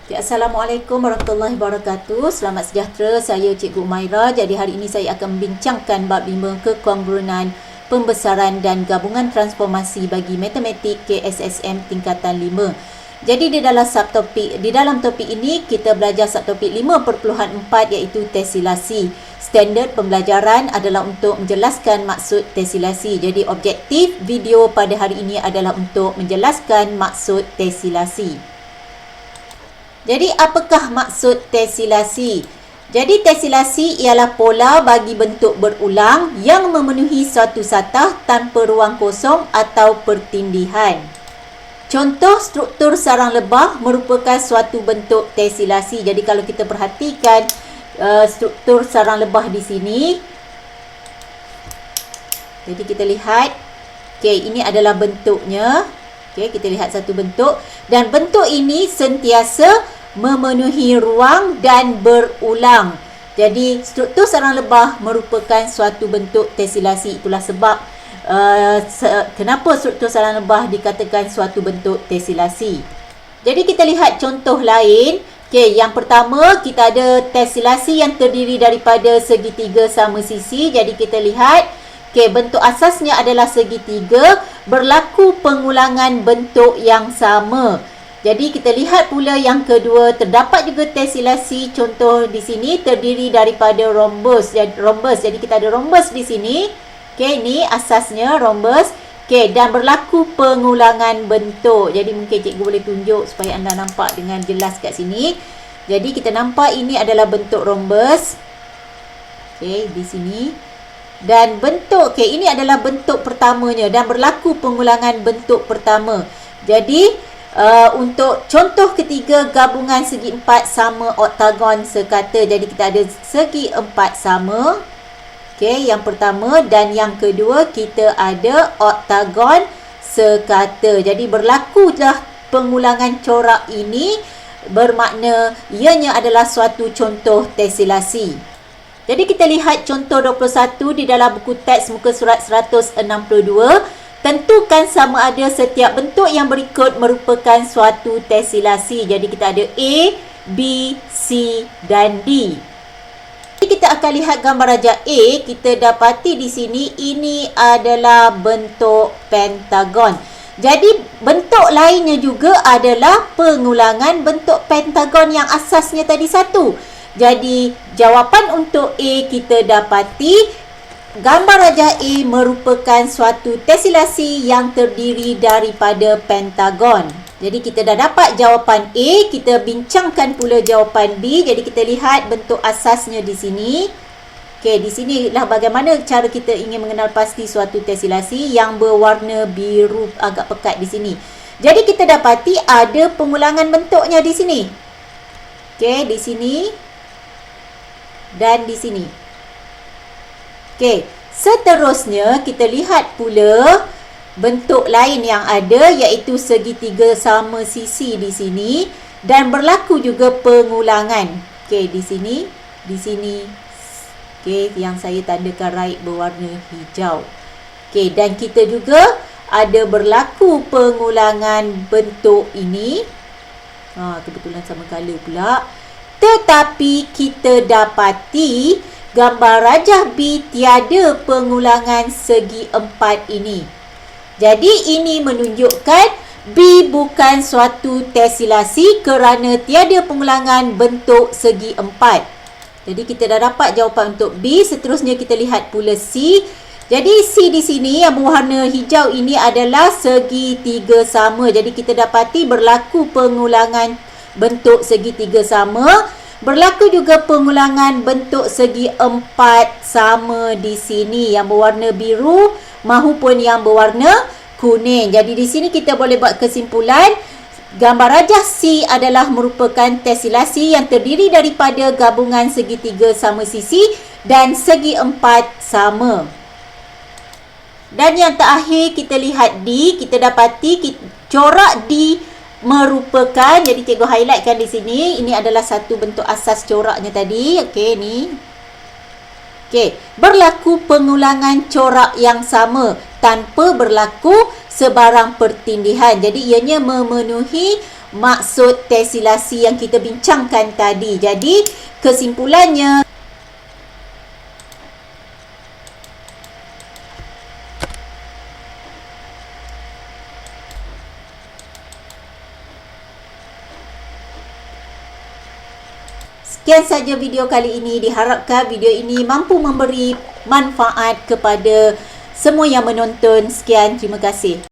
Assalamualaikum warahmatullahi wabarakatuh. Selamat sejahtera, saya Cikgu Umaira. Jadi hari ini saya akan membincangkan bab 5 kekongruenan pembesaran dan gabungan transformasi bagi matematik KSSM tingkatan 5. Jadi di dalam topik ini kita belajar subtopik 5.4 iaitu tesilasi. Standard pembelajaran adalah untuk menjelaskan maksud tesilasi. Jadi objektif video pada hari ini adalah untuk menjelaskan maksud tesilasi. Jadi apakah maksud tesilasi? Jadi tesilasi ialah pola bagi bentuk berulang yang memenuhi suatu satah tanpa ruang kosong atau pertindihan. Contoh struktur sarang lebah merupakan suatu bentuk tesilasi. Jadi kalau kita perhatikan struktur sarang lebah di sini. Jadi kita lihat, ini adalah bentuknya. Kita lihat satu bentuk dan bentuk ini sentiasa memenuhi ruang dan berulang. Jadi struktur sarang lebah merupakan suatu bentuk tesilasi. Itulah sebab kenapa struktur sarang lebah dikatakan suatu bentuk tesilasi. Jadi kita lihat contoh lain. Yang pertama kita ada tesilasi yang terdiri daripada segitiga sama sisi. Jadi kita lihat bentuk asasnya adalah segitiga, berlaku pengulangan bentuk yang sama. Jadi kita lihat pula yang kedua, terdapat juga tesilasi. Contoh di sini terdiri daripada rombus. Jadi kita ada rombus di sini. Ini asasnya rombus. Dan berlaku pengulangan bentuk. Jadi mungkin cikgu boleh tunjuk supaya anda nampak dengan jelas kat sini. Jadi kita nampak ini adalah bentuk rombus. Di sini. Dan bentuk, ini adalah bentuk pertamanya dan berlaku pengulangan bentuk pertama. Jadi untuk contoh ketiga, gabungan segi empat sama oktagon sekata. Jadi kita ada segi empat sama. Yang pertama, dan yang kedua kita ada oktagon sekata. Jadi berlakulah pengulangan corak ini, bermakna ianya adalah suatu contoh tesilasi. Jadi kita lihat contoh 21 di dalam buku teks muka surat 162. Tentukan sama ada setiap bentuk yang berikut merupakan suatu tesilasi. Jadi kita ada A, B, C dan D. Jadi kita akan lihat gambar rajah A. Kita dapati di sini ini adalah bentuk pentagon. Jadi bentuk lainnya juga adalah pengulangan bentuk pentagon yang asasnya tadi satu. Jadi jawapan untuk A kita dapati gambar rajah A merupakan suatu tesilasi yang terdiri daripada pentagon. Jadi kita dah dapat jawapan A, kita bincangkan pula jawapan B. Jadi kita lihat bentuk asasnya di sini. Di sinilah bagaimana cara kita ingin mengenal pasti suatu tesilasi yang berwarna biru agak pekat di sini. Jadi kita dapati ada pengulangan bentuknya di sini. Di sini. Dan di sini. Seterusnya kita lihat pula bentuk lain yang ada iaitu segitiga sama sisi di sini dan berlaku juga pengulangan. Di sini, di sini. Yang saya tandakan right berwarna hijau. Dan kita juga ada berlaku pengulangan bentuk ini. Kebetulan sama color pula. Tetapi kita dapati gambar rajah B tiada pengulangan segi empat ini. Jadi ini menunjukkan B bukan suatu tesilasi kerana tiada pengulangan bentuk segi empat. Jadi kita dah dapat jawapan untuk B. Seterusnya kita lihat pula C. Jadi C di sini yang berwarna hijau ini adalah segitiga sama. Jadi kita dapati berlaku pengulangan bentuk segitiga sama. Berlaku juga pengulangan bentuk segi empat sama di sini yang berwarna biru mahupun yang berwarna kuning. Jadi di sini kita boleh buat kesimpulan gambar rajah C adalah merupakan tesilasi yang terdiri daripada gabungan segitiga sama sisi dan segi empat sama. Dan yang terakhir kita lihat D. Kita dapati corak D merupakan, jadi cikgu highlightkan di sini, ini adalah satu bentuk asas coraknya tadi. Ni. Berlaku pengulangan corak yang sama tanpa berlaku sebarang pertindihan. Jadi ianya memenuhi maksud testilasi yang kita bincangkan tadi. Jadi, kesimpulannya, sekian saja video kali ini. Diharapkan video ini mampu memberi manfaat kepada semua yang menonton. Sekian, terima kasih.